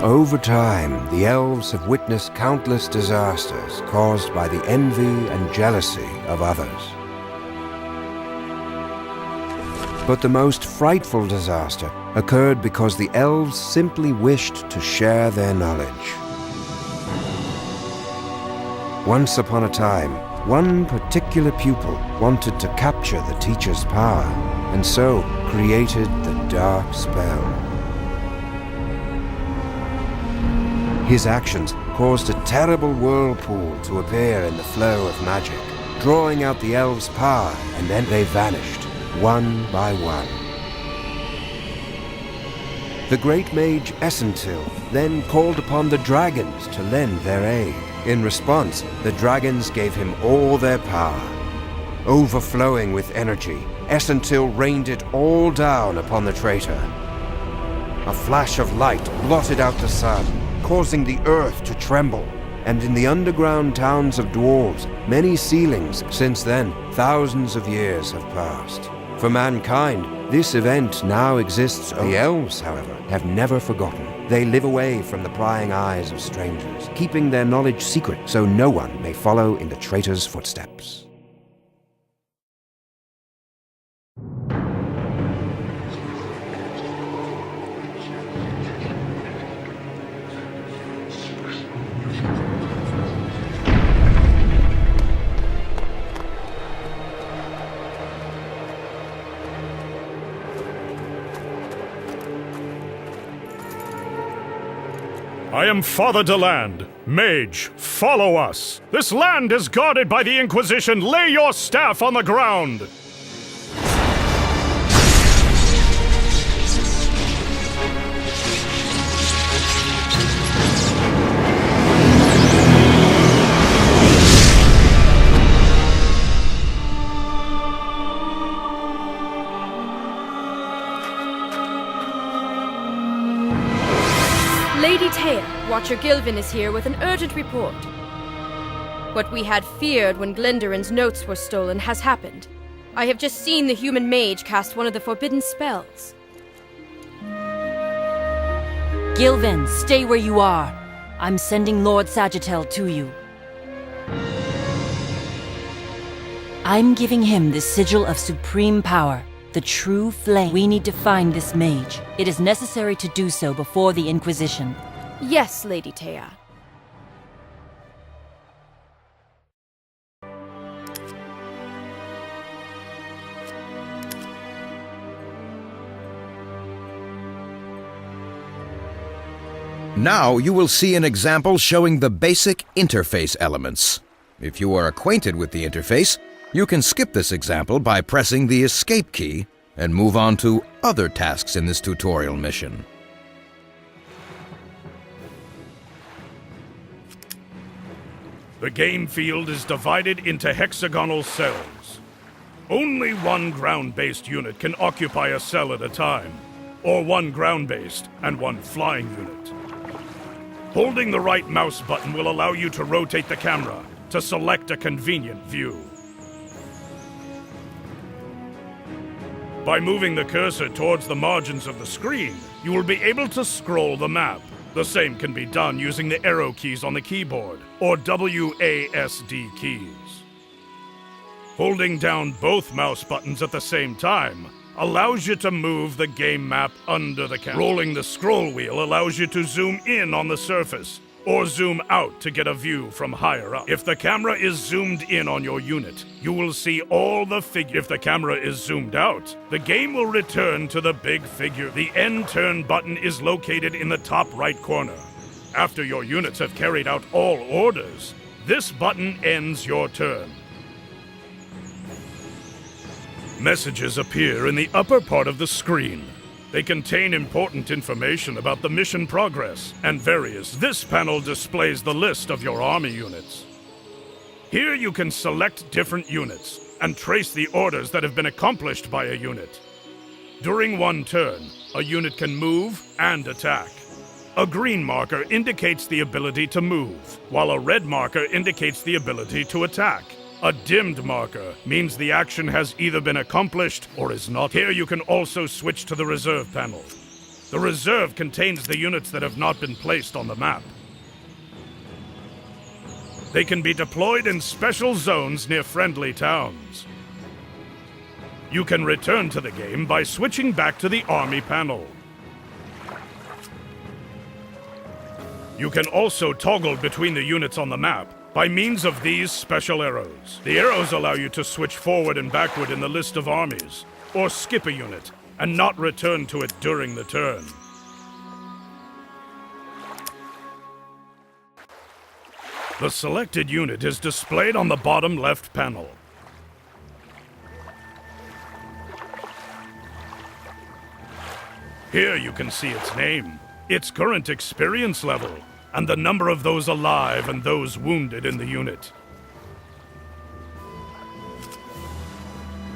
Over time, the elves have witnessed countless disasters caused by the envy and jealousy of others. But the most frightful disaster occurred because the elves simply wished to share their knowledge. Once upon a time, one particular pupil wanted to capture the teacher's power, and so created the dark spell. His actions caused a terrible whirlpool to appear in the flow of magic, drawing out the elves' power, and then they vanished, one by one. The great mage Essentil then called upon the dragons to lend their aid. In response, the dragons gave him all their power. Overflowing with energy, Essentil rained it all down upon the traitor. A flash of light blotted out the sun, causing the earth to tremble, and in the underground towns of dwarves, many ceilings since then, thousands of years have passed. For mankind, this event now exists. The elves, however, have never forgotten. They live away from the prying eyes of strangers, keeping their knowledge secret so no one may follow in the traitor's footsteps. I am Father Deland. Mage, follow us. This land is guarded by the Inquisition. Lay your staff on the ground. Lady Taya, Watcher Gilvin is here with an urgent report. What we had feared when Glendoran's notes were stolen has happened. I have just seen the human mage cast one of the forbidden spells. Gilvin, stay where you are. I'm sending Lord Sagittel to you. I'm giving him the sigil of supreme power, the true flame. We need to find this mage. It is necessary to do so before the Inquisition. Yes, Lady Taya. Now you will see an example showing the basic interface elements. If you are acquainted with the interface, you can skip this example by pressing the Escape key and move on to other tasks in this tutorial mission. The game field is divided into hexagonal cells. Only one ground-based unit can occupy a cell at a time, or one ground-based and one flying unit. Holding the right mouse button will allow you to rotate the camera to select a convenient view. By moving the cursor towards the margins of the screen, you will be able to scroll the map. The same can be done using the arrow keys on the keyboard, or WASD keys. Holding down both mouse buttons at the same time allows you to move the game map under the camera. Rolling the scroll wheel allows you to zoom in on the surface, or zoom out to get a view from higher up. If the camera is zoomed in on your unit, you will see all the figures. If the camera is zoomed out, the game will return to the big figure. The end turn button is located in the top right corner. After your units have carried out all orders, this button ends your turn. Messages appear in the upper part of the screen. They contain important information about the mission progress and various. This panel displays the list of your army units. Here you can select different units and trace the orders that have been accomplished by a unit. During one turn, a unit can move and attack. A green marker indicates the ability to move, while a red marker indicates the ability to attack. A dimmed marker means the action has either been accomplished or is not. Here you can also switch to the reserve panel. The reserve contains the units that have not been placed on the map. They can be deployed in special zones near friendly towns. You can return to the game by switching back to the army panel. You can also toggle between the units on the map by means of these special arrows. The arrows allow you to switch forward and backward in the list of armies, or skip a unit and not return to it during the turn. The selected unit is displayed on the bottom left panel. Here you can see its name, its current experience level, and the number of those alive and those wounded in the unit.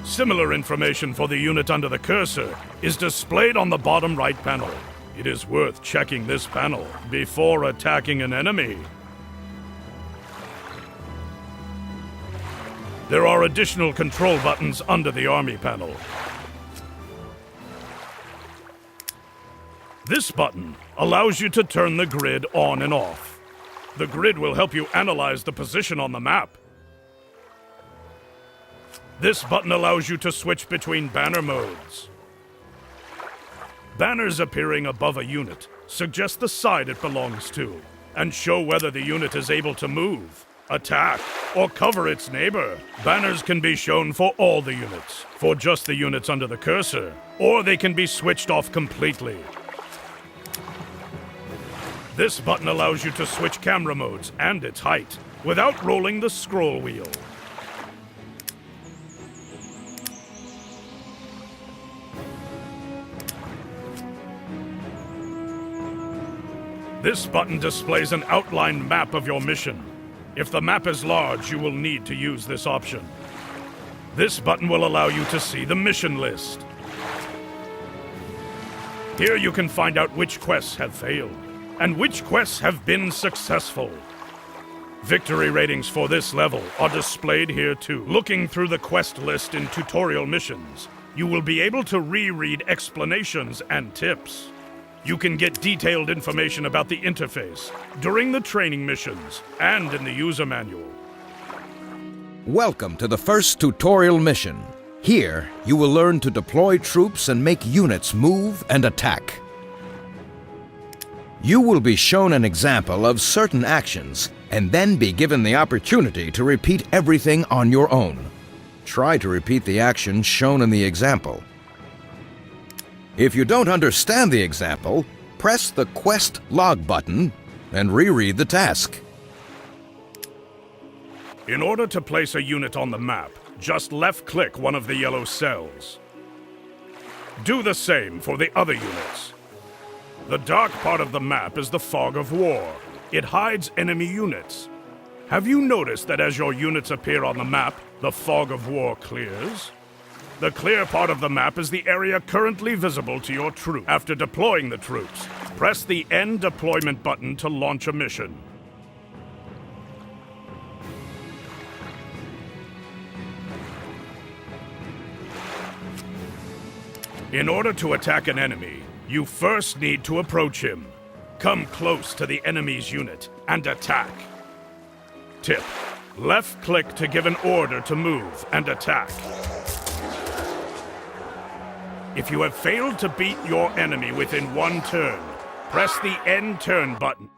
Similar information for the unit under the cursor is displayed on the bottom right panel. It is worth checking this panel before attacking an enemy. There are additional control buttons under the army panel. This button allows you to turn the grid on and off. The grid will help you analyze the position on the map. This button allows you to switch between banner modes. Banners appearing above a unit suggest the side it belongs to and show whether the unit is able to move, attack, or cover its neighbor. Banners can be shown for all the units, for just the units under the cursor, or they can be switched off completely. This button allows you to switch camera modes and its height without rolling the scroll wheel. This button displays an outlined map of your mission. If the map is large, you will need to use this option. This button will allow you to see the mission list. Here you can find out which quests have failed and which quests have been successful. Victory ratings for this level are displayed here too. Looking through the quest list in tutorial missions, you will be able to reread explanations and tips. You can get detailed information about the interface during the training missions and in the user manual. Welcome to the first tutorial mission. Here, you will learn to deploy troops and make units move and attack. You will be shown an example of certain actions and then be given the opportunity to repeat everything on your own. Try to repeat the actions shown in the example. If you don't understand the example, press the Quest Log button and reread the task. In order to place a unit on the map, just left-click one of the yellow cells. Do the same for the other units. The dark part of the map is the fog of war. It hides enemy units. Have you noticed that as your units appear on the map, the fog of war clears? The clear part of the map is the area currently visible to your troop. After deploying the troops, press the End Deployment button to launch a mission. In order to attack an enemy, you first need to approach him. Come close to the enemy's unit and attack. Tip: left-click to give an order to move and attack. If you have failed to beat your enemy within one turn, press the End Turn button.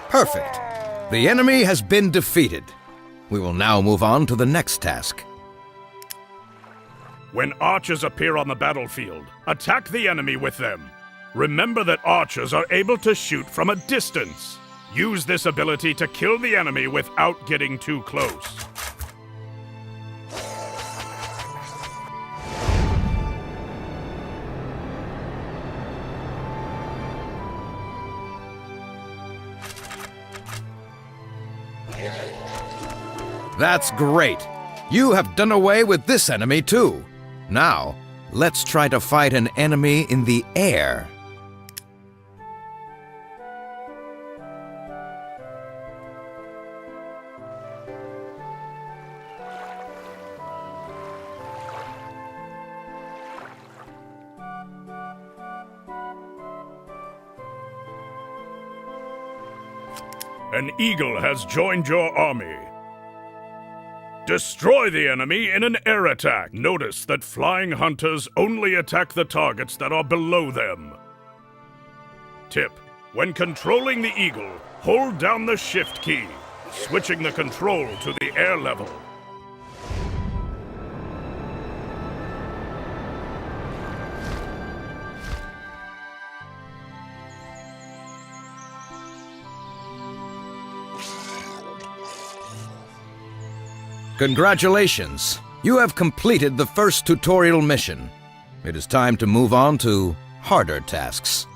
Perfect. The enemy has been defeated. We will now move on to the next task. When archers appear on the battlefield, attack the enemy with them. Remember that archers are able to shoot from a distance. Use this ability to kill the enemy without getting too close. That's great! You have done away with this enemy too. Now, let's try to fight an enemy in the air. An eagle has joined your army. Destroy the enemy in an air attack. Notice that flying hunters only attack the targets that are below them. Tip: when controlling the eagle, hold down the shift key, switching the control to the air level. Congratulations! You have completed the first tutorial mission. It is time to move on to harder tasks.